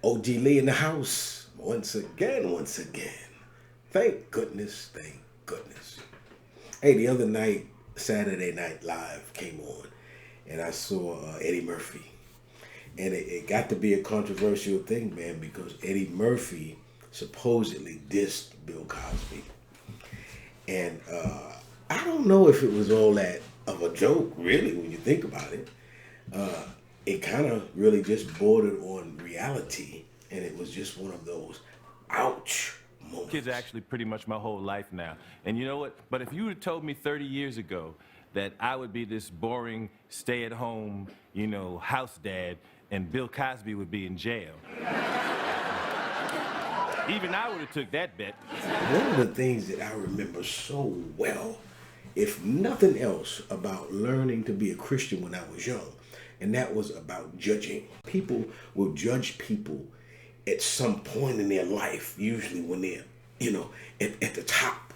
OG Lee in the house. Once again, once again. Thank goodness, thank goodness. Hey, the other night, Saturday Night Live came on, and I saw Eddie Murphy. And it got to be a controversial thing, man, because Eddie Murphy supposedly dissed Bill Cosby. And I don't know if it was all that of a joke, really, when you think about it. It kind of really just bordered on reality, and it was just one of those ouch moments. Kids are actually pretty much my whole life now. And you know what? But if you would have told me 30 years ago that I would be this boring, stay-at-home, house dad, and Bill Cosby would be in jail, even I would have took that bet. One of the things that I remember so well, if nothing else, about learning to be a Christian when I was young, and that was about judging. People will judge people at some point in their life, usually when they're, at the top,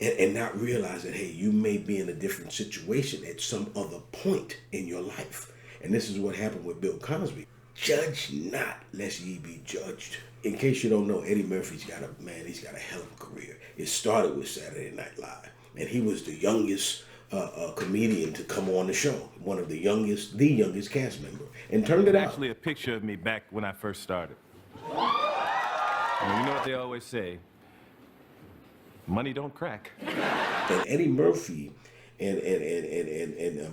and not realize that, hey, you may be in a different situation at some other point in your life. And this is what happened with Bill Cosby. Judge not, lest ye be judged. In case you don't know, Eddie Murphy's got a hell of a career. It started with Saturday Night Live, and he was the youngest comedian to come on the show, one of the youngest cast member, and turned it out. Actually, a picture of me back when I first started. You know what they always say? Money don't crack. And Eddie Murphy and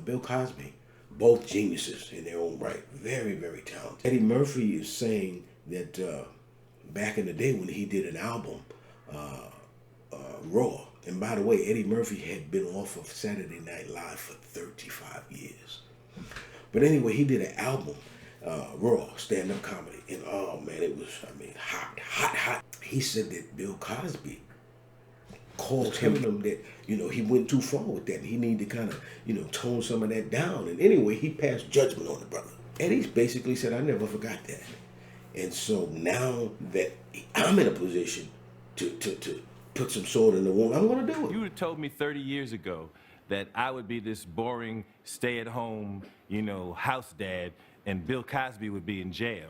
Bill Cosby, both geniuses in their own right, very, very talented. Eddie Murphy is saying that back in the day when he did an album, Raw. And by the way, Eddie Murphy had been off of Saturday Night Live for 35 years. But anyway, he did an album, Raw, stand-up comedy. And oh man, it was, hot. He said that Bill Cosby called him that, he went too far with that. And he needed to kind of, tone some of that down. And anyway, he passed judgment on the brother. Eddie basically said, I never forgot that. And so now that I'm in a position to put some sword in the wound, I'm going to do it. You would have told me 30 years ago that I would be this boring, stay-at-home, house dad, and Bill Cosby would be in jail.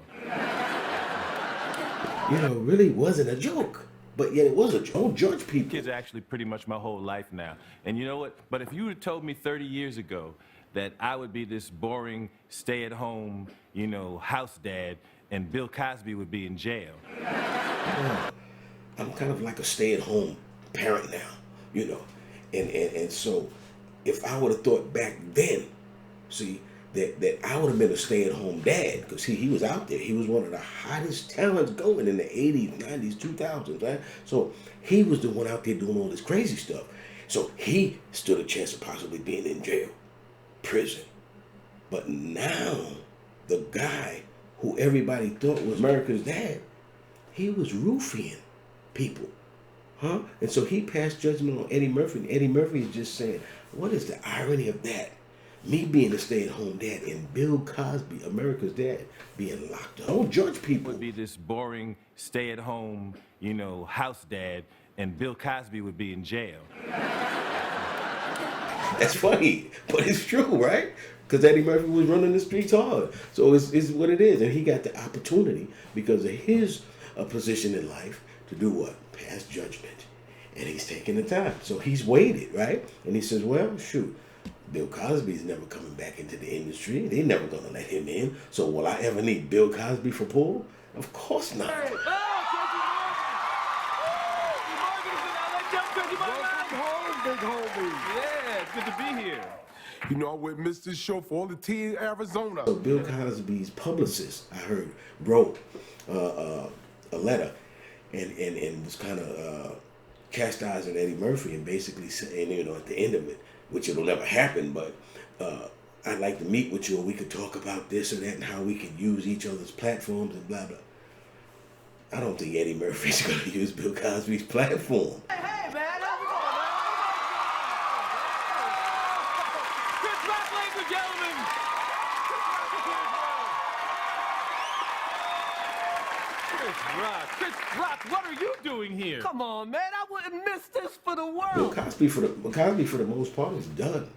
It really wasn't a joke. But yet it was a joke. Don't judge people. Kids are actually pretty much my whole life now. And you know what? But if you would have told me 30 years ago that I would be this boring, stay-at-home, house dad, and Bill Cosby would be in jail. Yeah. I'm kind of like a stay-at-home parent now, and so if I would have thought back then, that I would have been a stay-at-home dad, because he was out there. He was one of the hottest talents going in the 80s, 90s, 2000s, right? So he was the one out there doing all this crazy stuff. So he stood a chance of possibly being in jail, prison. But now, the guy who everybody thought was America's dad, he was roofing people, huh? And so he passed judgment on Eddie Murphy, and Eddie Murphy is just saying, what is the irony of that? Me being a stay-at-home dad and Bill Cosby, America's dad, being locked up. Don't judge people. Would be this boring, stay-at-home, house dad, and Bill Cosby would be in jail. That's funny, but it's true, right? Because Eddie Murphy was running the streets hard. So it's what it is. And he got the opportunity, because of his position in life, to do what? Pass judgment. And he's taking the time. So he's waited, right? And he says, well, shoot, Bill Cosby's never coming back into the industry. They're never going to let him in. So will I ever need Bill Cosby for pull? Of course not. Hey. Welcome home, big homie. Yeah, it's good to be here. I witnessed this show for all the tea in Arizona. So Bill Cosby's publicist, I heard, wrote a letter and was kind of chastising Eddie Murphy, and basically saying, at the end of it, which it'll never happen, but I'd like to meet with you and we could talk about this or that and how we can use each other's platforms and blah, blah. I don't think Eddie Murphy's going to use Bill Cosby's platform. Hey, man, how's it going, man? Chris Rock, ladies and gentlemen! Chris Rock, what are you doing here? Come on, man, I wouldn't miss this for the Bill world. Cosby, for the most part, is done.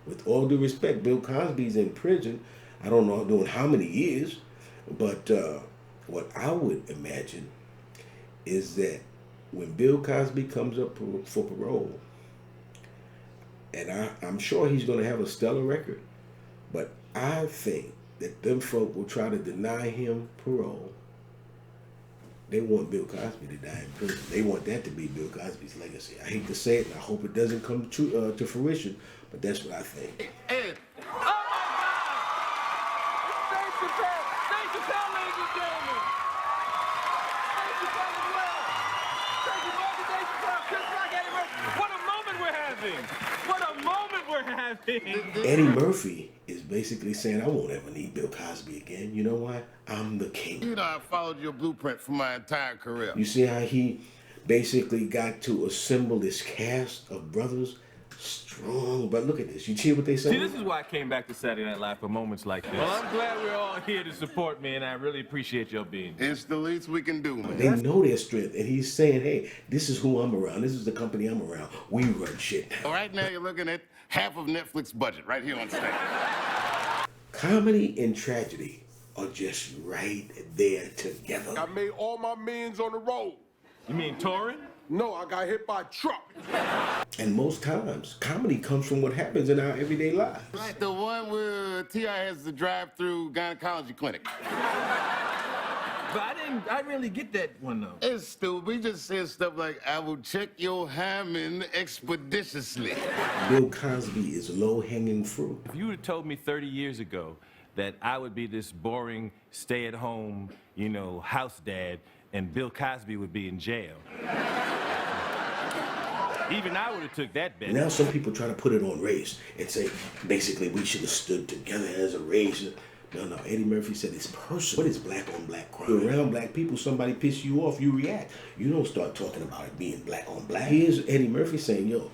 With all due respect, Bill Cosby's in prison. I don't know doing how many years, but What I would imagine is that when Bill Cosby comes up for parole, and I'm sure he's going to have a stellar record, but I think that them folk will try to deny him parole. They want Bill Cosby to die in prison. They want that to be Bill Cosby's legacy. I hate to say it, and I hope it doesn't come to fruition, but that's what I think. Ed, Oh my God! Dave Chappelle! Dave Chappelle, ladies and gentlemen! Dave Chappelle as well! Thank you, Martin, Dave Chappelle, Chris Rock, Eddie Murphy. What a moment we're having! What a moment we're having! Eddie Murphy is basically saying, I won't ever need Bill Cosby again. You know why? I'm the king. you know I followed your blueprint for my entire career. You see how he basically got to assemble this cast of brothers strong. But look at this. You see what they say? See, this is why I came back to Saturday Night Live for moments like this. Well, I'm glad we're all here to support me, and I really appreciate your being here. It's the least we can do, man. They know their strength, and he's saying, hey, this is who I'm around. This is the company I'm around. We run shit now. Right now, you're looking at half of Netflix budget right here on stage. Comedy and tragedy are just right there together. I made all my millions on the road. You mean touring? No, I got hit by a truck. And most times, comedy comes from what happens in our everyday lives. Right, the one where T.I. has the drive-through gynecology clinic. But I didn't really get that one, though. It's stupid. We just said stuff like, I will check your hymen expeditiously. Bill Cosby is low-hanging fruit. If you would have told me 30 years ago that I would be this boring, stay-at-home, house dad, and Bill Cosby would be in jail, even I would have took that bet. Now some people try to put it on race and say, basically, we should have stood together as a race. No, Eddie Murphy said it's personal. What is black on black crime? You're around black people, somebody piss you off, you react. You don't start talking about it being black on black. Here's Eddie Murphy saying, yo,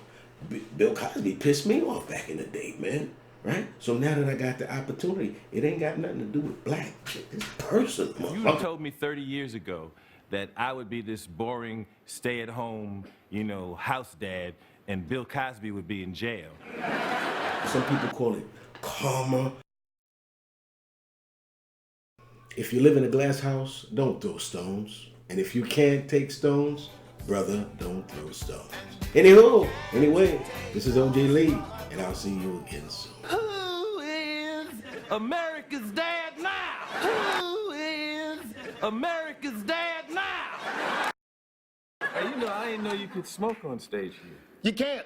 Bill Cosby pissed me off back in the day, man. Right? So now that I got the opportunity, it ain't got nothing to do with black. It's personal. If you would have told me 30 years ago that I would be this boring, stay-at-home, house dad, and Bill Cosby would be in jail. Some people call it karma. If you live in a glass house, don't throw stones. And if you can't take stones, brother, don't throw stones. Anyway, this is OJ Lee, and I'll see you again soon. Who is America's dad now? Who is America's dad now? Hey, I didn't know you could smoke on stage here. You can't.